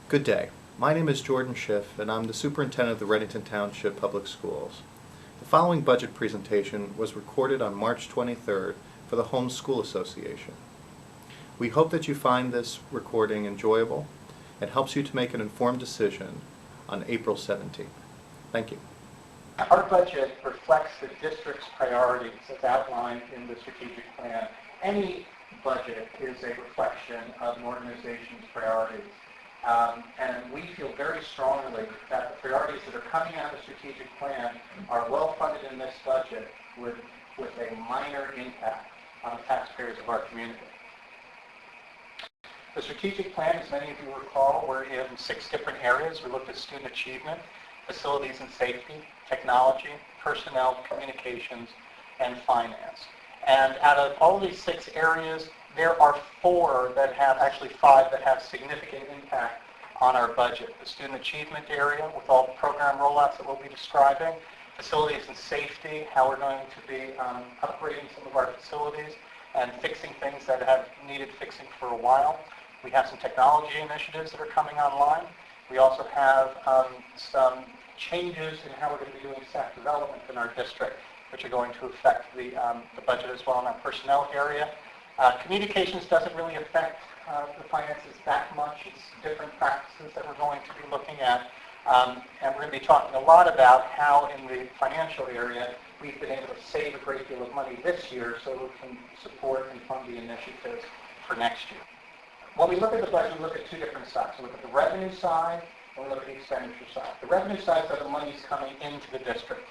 Good day. My name is Jordan Schiff, and I'm the Superintendent of the Readington Township Public Schools. The following budget presentation was recorded on March 23rd for the Home School Association. We hope that you find this recording enjoyable and helps you to make an informed decision on April 17th. Thank you. Our budget reflects the district's priorities as outlined in the strategic plan. Any budget is a reflection of an organization's priorities. And we feel very strongly that the priorities that are coming out of the strategic plan are well funded in this budget with a minor impact on the taxpayers of our community. The strategic plan, as many of you recall, we're in 6 different areas. We looked at student achievement, facilities and safety, technology, personnel, communications, and finance. And out of all these 6 areas, there are 4 that have, actually 5 that have significant impact on our budget. The student achievement area with all the program rollouts that we'll be describing, facilities and safety, how we're going to be upgrading some of our facilities and fixing things that have needed fixing for a while. We have some technology initiatives that are coming online. We also have some changes in how we're going to be doing staff development in our district, which are going to affect the budget as well in our personnel area. Communications doesn't really affect the finances that much. It's different practices that we're going to be looking at. And we're going to be talking a lot about how in the financial area we've been able to save a great deal of money this year so we can support and fund the initiatives for next year. When we look at the budget, we look at 2 different sides. We look at the revenue side and we look at the expenditure side. The revenue side is the money's coming into the district.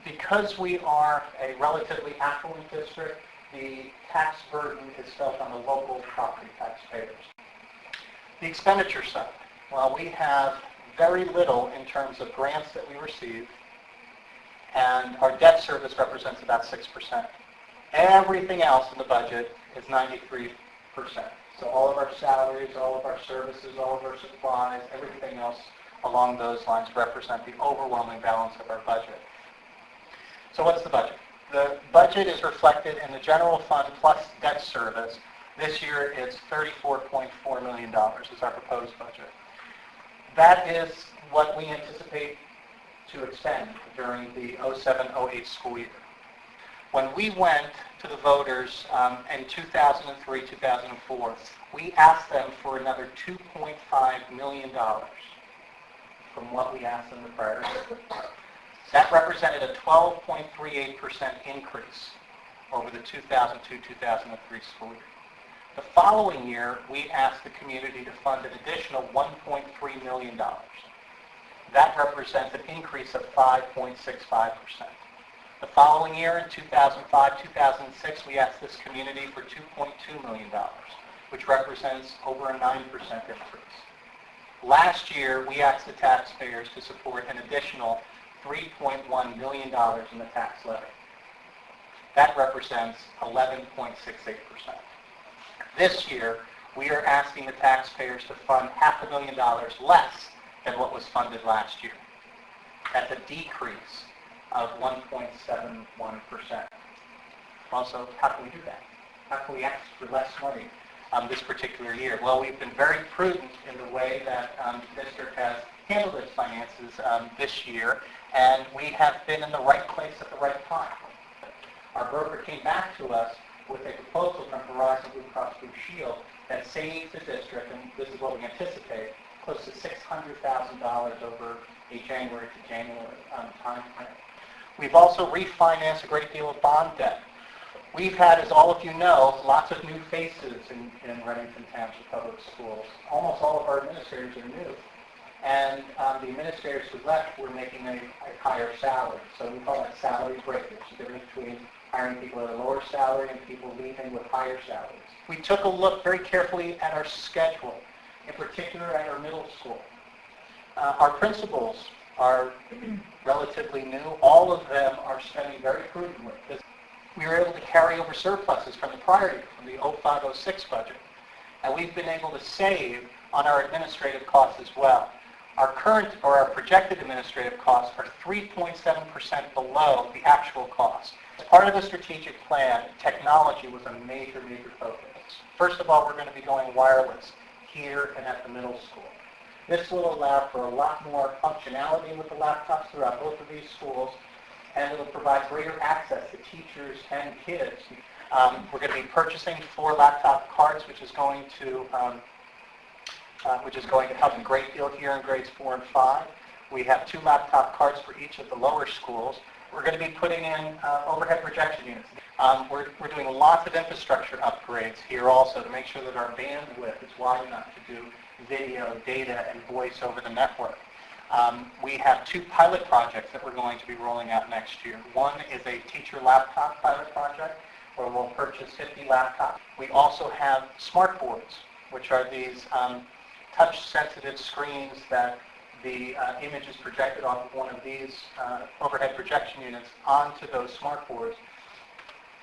Because we are a relatively affluent district, the tax burden is felt on the local property taxpayers. The expenditure side, well, we have very little in terms of grants that we receive, and our debt service represents about 6%. Everything else in the budget is 93%. So all of our salaries, all of our services, all of our supplies, everything else along those lines represent the overwhelming balance of our budget. So what's the budget? The budget is reflected in the general fund plus debt service. This year it's $34.4 million is our proposed budget. That is what we anticipate to expend during the 07-08 school year. When we went to the voters in 2003, 2004, we asked them for another $2.5 million from what we asked them the prior year. That represented a 12.38% increase over the 2002-2003 school year. The following year, we asked the community to fund an additional $1.3 million. That represents an increase of 5.65%. The following year, in 2005-2006, we asked this community for $2.2 million, which represents over a 9% increase. Last year, we asked the taxpayers to support an additional $3.1 million in the tax levy. That represents 11.68%. This year, we are asking the taxpayers to fund $500,000 less than what was funded last year. That's a decrease of 1.71%. Also, how can we do that? How can we ask for less money this particular year? Well, we've been very prudent in the way that the district has handled its finances this year, and we have been in the right place at the right time. Our broker came back to us with a proposal from Horizon Blue Cross Blue Shield that saves the district, and this is what we anticipate, close to $600,000 over a January to January time frame. We've also refinanced a great deal of bond debt. We've had, as all of you know, lots of new faces in Readington Township Public Schools. Almost all of our administrators are new. And the administrators who left were making a higher salary. So we call that salary breakage, the difference between hiring people at a lower salary and people leaving with higher salaries. We took a look very carefully at our schedule, in particular at our middle school. Our principals are relatively new. All of them are spending very prudently. We were able to carry over surpluses from the prior year, from the 05-06 budget. And we've been able to save on our administrative costs as well. Our current, or our projected administrative costs are 3.7% below the actual cost. As part of the strategic plan, technology was a major focus. First of all, we're going to be going wireless here and at the middle school. This will allow for a lot more functionality with the laptops throughout both of these schools, and it'll provide greater access to teachers and kids. We're going to be purchasing 4 laptop cards, which is going to help a great deal here in grades 4 and 5. We have 2 laptop cards for each of the lower schools. We're going to be putting in overhead projection units. We're doing lots of infrastructure upgrades here also to make sure that our bandwidth is wide enough to do video, data, and voice over the network. We have 2 pilot projects that we're going to be rolling out next year. One is a teacher laptop pilot project where we'll purchase 50 laptops. We also have smart boards, which are these touch-sensitive screens that the image is projected off of one of these overhead projection units onto those smart boards.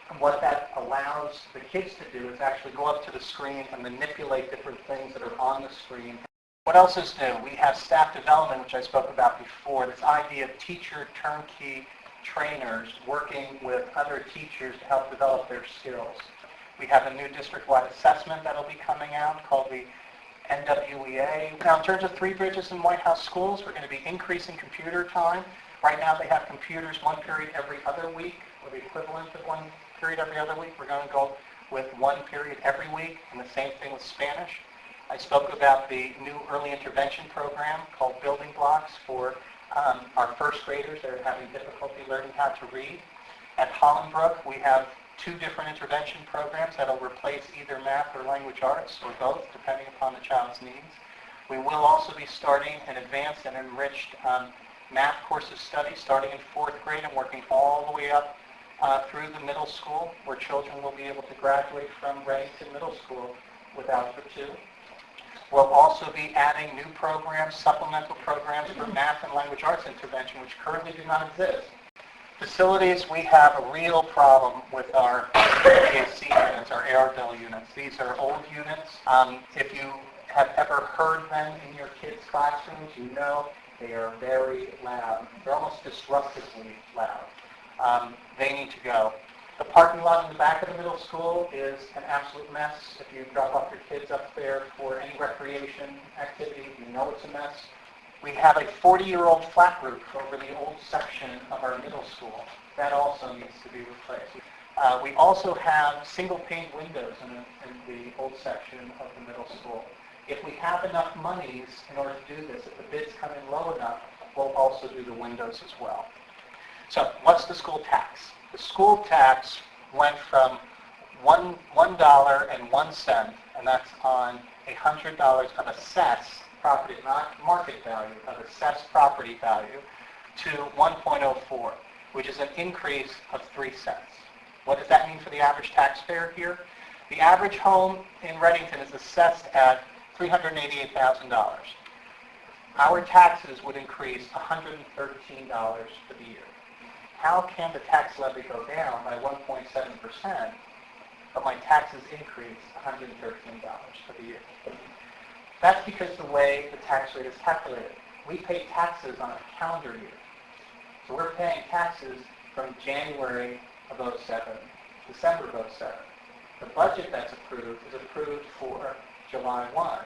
And what that allows the kids to do is actually go up to the screen and manipulate different things that are on the screen. What else is new? We have staff development, which I spoke about before, this idea of teacher turnkey trainers working with other teachers to help develop their skills. We have a new district-wide assessment that will be coming out called the NWEA. Now, in terms of Three Bridges and White House schools, we're going to be increasing computer time. Right now, they have computers 1 period every other week, or the equivalent of 1 period every other week. We're going to go with 1 period every week, and the same thing with Spanish. I spoke about the new early intervention program called Building Blocks for our first graders that are having difficulty learning how to read. At Hollenbrook, we have 2 different intervention programs that will replace either math or language arts, or both, depending upon the child's needs. We will also be starting an advanced and enriched math course of study starting in 4th grade and working all the way up through the middle school, where children will be able to graduate from Readington Middle School with Algebra 2. We'll also be adding new programs, supplemental programs for math and language arts intervention, which currently do not exist. Facilities, we have a real problem with our AC units, our air bill units. These are old units. If you have ever heard them in your kids' classrooms, you know they are very loud. They're almost disruptively loud. They need to go. The parking lot in the back of the middle school is an absolute mess. If you drop off your kids up there for any recreation activity, you know it's a mess. We have a 40-year-old flat roof over the old section of our middle school. That also needs to be replaced. We also have single-pane windows in the old section of the middle school. If we have enough monies in order to do this, if the bids come in low enough, we'll also do the windows as well. So what's the school tax? The school tax went from $1.01, and that's on $100 of assessed property, not market value, of assessed property value, to 1.04, which is an increase of 3 cents. What does that mean for the average taxpayer here? The average home in Readington is assessed at $388,000. Our taxes would increase $113 for the year. How can the tax levy go down by 1.7%, but my taxes increase $113 for the year? That's because the way the tax rate is calculated. We pay taxes on a calendar year. So we're paying taxes from January of 07, December of 07. The budget that's approved is approved for July 1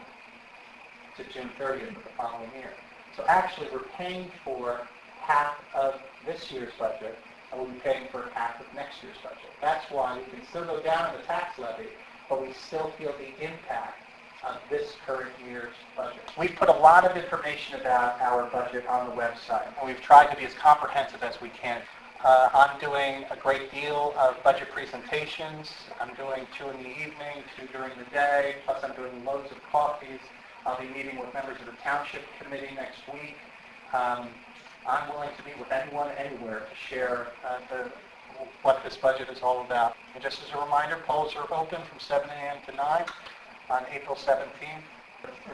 to June 30th of the following year. So actually we're paying for half of this year's budget, and we'll be paying for half of next year's budget. That's why we can still go down in the tax levy, but we still feel the impact of this current year's budget. We've put a lot of information about our budget on the website, and we've tried to be as comprehensive as we can. I'm doing a great deal of budget presentations. I'm doing 2 in the evening, 2 during the day, plus I'm doing loads of coffees. I'll be meeting with members of the Township Committee next week. I'm willing to meet with anyone, anywhere, to share what this budget is all about. And just as a reminder, polls are open from 7 a.m. to 9 on April 17th.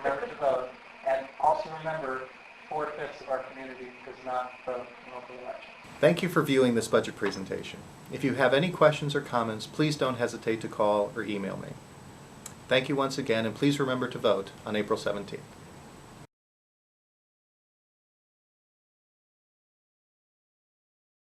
Remember to vote. And also remember, 4/5 of our community does not vote in local elections. Thank you for viewing this budget presentation. If you have any questions or comments, please don't hesitate to call or email me. Thank you once again, and please remember to vote on April 17th.